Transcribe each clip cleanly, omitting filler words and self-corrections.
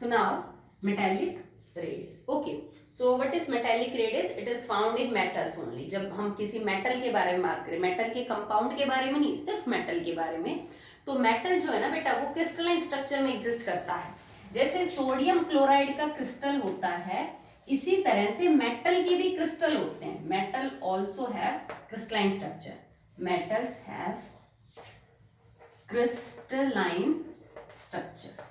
So now metallic radius. Okay. So what is metallic radius? It is found in metals only. जब हम किसी metal के बारे में बात करें, मेटल के कंपाउंड के बारे में नहीं, सिर्फ मेटल के बारे में, तो मेटल जो है ना बेटा वो क्रिस्टलाइन स्ट्रक्चर में एग्जिस्ट करता है। जैसे सोडियम क्लोराइड का क्रिस्टल होता है, इसी तरह से मेटल के भी क्रिस्टल होते हैं। Metal also have crystalline structure. Metals have crystalline structure,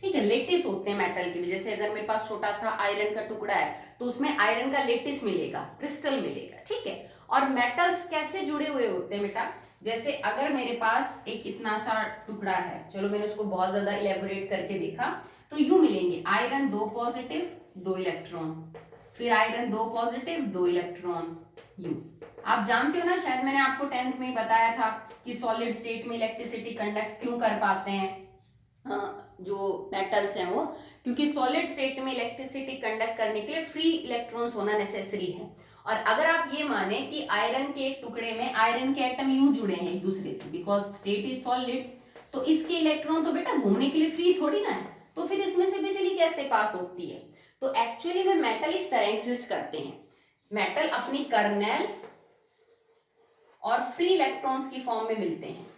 ठीक है। लेटिस होते हैं मेटल के भी। जैसे अगर मेरे पास छोटा सा आयरन का टुकड़ा है तो उसमें आयरन का लेटिस मिलेगा, क्रिस्टल मिलेगा, ठीक है। और मेटल्स कैसे जुड़े हुए होते हैं बेटा? जैसे अगर मेरे पास एक इतना सा टुकड़ा है, चलो मैंने उसको बहुत ज्यादा इलेबोरेट करके देखा, तो यूं मिलेंगे आयरन 2 पॉजिटिव 2 इलेक्ट्रॉन, फिर आयरन 2 पॉजिटिव 2 इलेक्ट्रॉन, यूं। आप जानते हो ना, शायद मैंने आपको 10th में ही बताया था कि सॉलिड स्टेट में इलेक्ट्रिसिटी कंडक्ट क्यों कर पाते हैं जो मेटल्स हैं वो, क्योंकि सॉलिड स्टेट में इलेक्ट्रिसिटी कंडक्ट करने के लिए फ्री इलेक्ट्रॉन्स होना नेसेसरी है। और अगर आप ये माने कि आयरन के एक टुकड़े में आयरन के एटम यूं जुड़े हैं एक दूसरे से, बिकॉज स्टेट इज सॉलिड, तो इसके इलेक्ट्रॉन तो बेटा घूमने के लिए फ्री थोड़ी ना है, तो फिर इसमें से बिजली कैसे पास होती है? तो एक्चुअली में मेटल इस तरह एग्जिस्ट करते हैं। मेटल अपनी कर्नेल और फ्री इलेक्ट्रॉन्स की फॉर्म में मिलते हैं।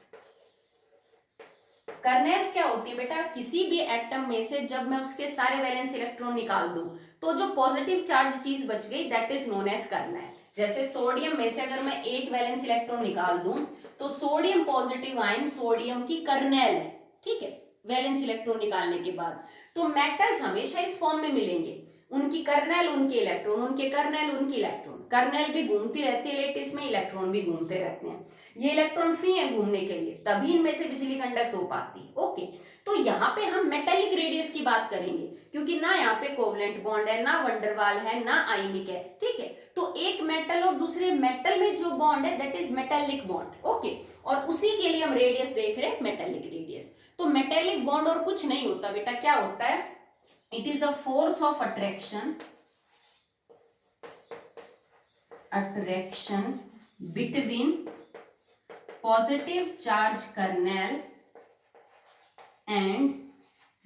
कर्नेल्स क्या होती है बेटा? किसी भी एटम में से जब मैं उसके सारे वैलेंस इलेक्ट्रॉन निकाल दूं तो जो पॉजिटिव चार्ज चीज बच गई, that is known as kernel. जैसे सोडियम में से अगर मैं एक वैलेंस इलेक्ट्रॉन निकाल दूं तो सोडियम पॉजिटिव आयन सोडियम की कर्नेल है, ठीक है, वैलेंस इलेक्ट्रॉन निकालने के बाद। तो मेटल्स हमेशा इस फॉर्म में मिलेंगे, उनकी कर्नेल उनके इलेक्ट्रॉन, उनके कर्नेल उनकी इलेक्ट्रॉन। कर्नेल भी घूमती रहती है लेटिस में, इलेक्ट्रॉन भी घूमते रहते हैं। ये इलेक्ट्रॉन फ्री है घूमने के लिए, तभी इनमें से बिजली कंडक्ट हो पाती है। ओके, तो यहाँ पे हम मेटेलिक रेडियस की बात करेंगे, क्योंकि ना यहाँ पे कोवलेंट बॉन्ड है, ना वंडरवाल है, ना आयनिक है, ठीक है। तो एक मेटल और दूसरे मेटल में जो बॉन्ड है that is metallic bond. Okay, और उसी के लिए हम रेडियस देख रहे हैं, मेटेलिक रेडियस। तो मेटेलिक बॉन्ड और कुछ नहीं होता बेटा, क्या होता है? It is a force of attraction between positive charge kernel and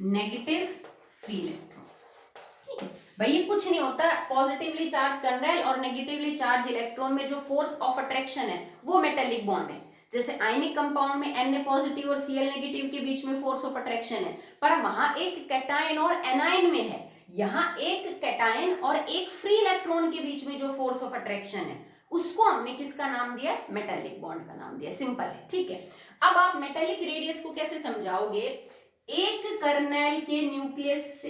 negative free electron, ठीक है भाई। ये कुछ नहीं होता, पॉजिटिवली चार्ज कर्नेल और नेगेटिवली चार्ज इलेक्ट्रॉन में जो फोर्स ऑफ अट्रैक्शन है वो मेटेलिक बॉन्ड है। जैसे आयनिक कंपाउंड में Na पॉजिटिव और Cl नेगेटिव के बीच में फोर्स ऑफ अट्रैक्शन है, पर वहां एक कैटायन और एनायन में है। यहाँ एक कैटायन और एक फ्री इलेक्ट्रॉन के बीच में जो फोर्स ऑफ अट्रैक्शन है उसको हमने किसका नाम दिया? मेटेलिक बॉन्ड का नाम दिया। सिंपल है, ठीक है। अब आप मेटेलिक रेडियस को कैसे समझाओगे? एक कर्नेल के न्यूक्लियस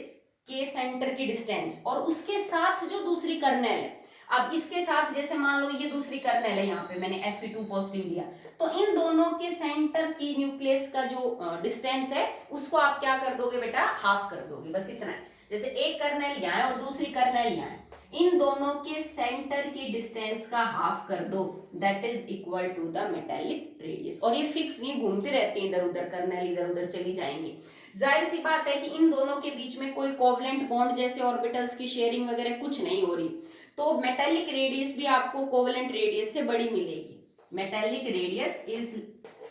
के सेंटर की डिस्टेंस और उसके साथ जो दूसरी कर्नेल है, अब इसके साथ जैसे मान लो ये दूसरी कर्नेल है, यहाँ पे मैंने Fe2 पॉजिटिव दिया, तो इन दोनों के सेंटर की न्यूक्लियस का जो डिस्टेंस है उसको आप क्या कर दोगे बेटा? हाफ कर दोगे, बस इतना है। जैसे एक कर्नेल यहाँ है और दूसरी कर्नेल यहाँ है, इन दोनों के सेंटर की डिस्टेंस का हाफ कर दो, that is equal to the metallic radius. और ये फिक्स नहीं, घूमते रहते हैं इधर उधर, कर्नेल इधर उधर चली जाएंगी। जाहिर सी बात है कि इन दोनों के बीच में कोई कोवलेंट बॉन्ड जैसे ऑर्बिटल्स की शेयरिंग वगैरह कुछ नहीं हो रही, तो मेटेलिक रेडियस भी आपको कोवलेंट रेडियस से बड़ी मिलेगी। Metallic radius is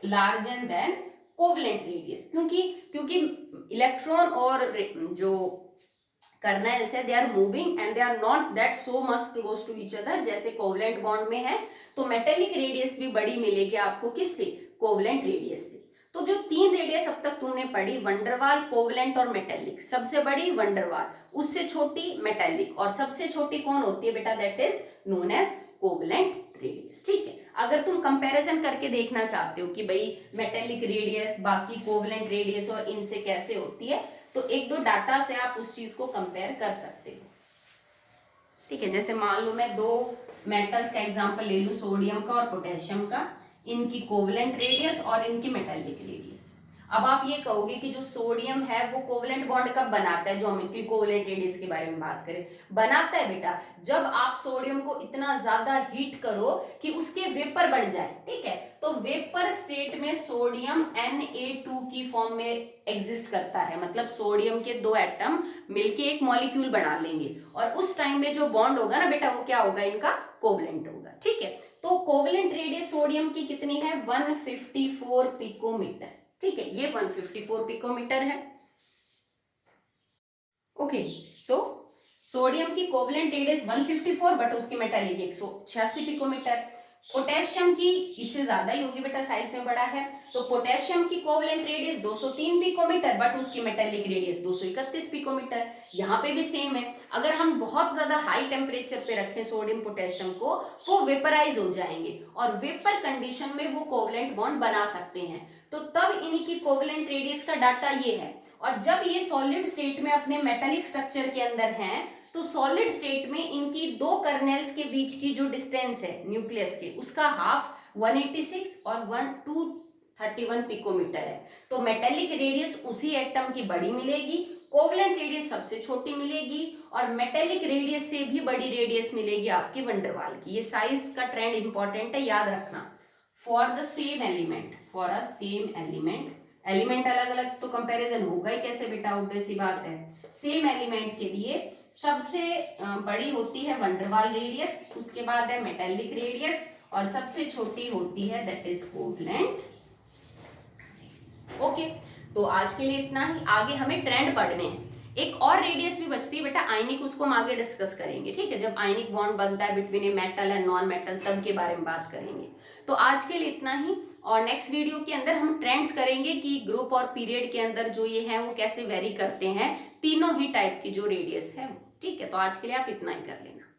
larger than covalent radius, क्योंकि इलेक्ट्रॉन और जो कर्नेल्स है they are moving and they are not that so much close to each other, जैसे कोवलेंट बॉन्ड में है। तो मेटेलिक रेडियस भी बड़ी मिलेगी आपको, किससे? कोवलेंट रेडियस से। तो जो 3 रेडियस अब तक तुमने पढ़ी, वंडरवाल, कोवलेंट और मेटेलिक, सबसे बड़ी वंडरवाल, उससे छोटी मेटेलिक, और सबसे छोटी कौन होती है बेटा? That is known as covalent radius, ठीक है। अगर तुम कंपैरिजन करके देखना चाहते हो कि भाई मेटेलिक रेडियस बाकी कोवलेंट रेडियस और इनसे कैसे होती है, तो एक दो डाटा से आप उस चीज को कंपेयर कर सकते हो, ठीक है। जैसे मान लो मैं 2 मेटल्स का एग्जांपल ले लूं, सोडियम का और पोटेशियम का, इनकी कोवलेंट रेडियस और इनकी मेटेलिक रेडियस। अब आप ये कहोगे कि जो सोडियम है वो कोवलेंट बॉन्ड कब बनाता है? जो हम इनकी कोवलेंट रेडियस के बारे में बात करें, बनाता है बेटा जब आप सोडियम को इतना ज्यादा हीट करो कि उसके वेपर बन जाए, ठीक है। तो वेपर स्टेट में सोडियम Na2 की फॉर्म में एग्जिस्ट करता है, मतलब सोडियम के 2 एटम मिलके एक मॉलिक्यूल बना लेंगे, और उस टाइम में जो बॉन्ड होगा ना बेटा वो क्या होगा? इनका कोवलेंट होगा, ठीक है। तो कोवलेंट रेडियस सोडियम की कितनी है? 154 पिकोमीटर, ठीक है। ये 154 पिकोमीटर है, ओके, सो सोडियम की कोवलेंट रेडियस 154 बट उसकी मेटालिक 186 पिकोमीटर। पोटेशियम की इससे ज्यादा ही होगी बेटा, साइज में बड़ा है। तो पोटेशियम की कोवलेंट रेडियस 203 पिकोमीटर बट उसकी मेटालिक रेडियस 231 पिकोमीटर। यहाँ पे भी सेम है। अगर हम बहुत ज्यादा हाई टेम्परेचर पे रखें सोडियम पोटेशियम को, वो वेपराइज हो जाएंगे और वेपर कंडीशन में वो कोवलेंट बॉन्ड बना सकते हैं। तो तब इनकी कोवलेंट रेडियस का डाटा ये है। और जब ये सॉलिड स्टेट में अपने मेटालिक स्ट्रक्चर के अंदर हैं, तो सॉलिड स्टेट में इनकी दो कर्नेल्स के बीच की जो डिस्टेंस है न्यूक्लियस के, उसका हाफ 186 और 231 पिकोमीटर है। तो मेटालिक रेडियस उसी एटम की बड़ी मिलेगी, कोवलेंट रेडियस सबसे छोटी मिलेगी और मेटालिक रेडियस से भी बड़ी रेडियस मिलेगी आपकी वंडरवाल की। ये साइज का ट्रेंड इंपॉर्टेंट है, याद रखना। For the same element, for a same element, element अलग अलग तो कंपैरिजन होगा ही कैसे बेटा, ऑब्वियस सी बात है। सेम एलिमेंट के लिए सबसे बड़ी होती है वंडरवाल रेडियस, उसके बाद है मेटालिक रेडियस और सबसे छोटी होती है दैट इज कोवलेंट। ओके, तो आज के लिए इतना ही। आगे हमें ट्रेंड पढ़ने हैं। एक और रेडियस भी बचती है बेटा आयनिक, उसको हम आगे डिस्कस करेंगे, ठीक है। जब आयनिक बॉन्ड बनता है between a metal and non metal, तब के बारे में बात करेंगे। तो आज के लिए इतना ही, और नेक्स्ट वीडियो के अंदर हम ट्रेंड्स करेंगे कि ग्रुप और पीरियड के अंदर जो ये है वो कैसे वेरी करते हैं, तीनों ही टाइप की जो रेडियस है, ठीक है। तो आज के लिए आप इतना ही कर लेना।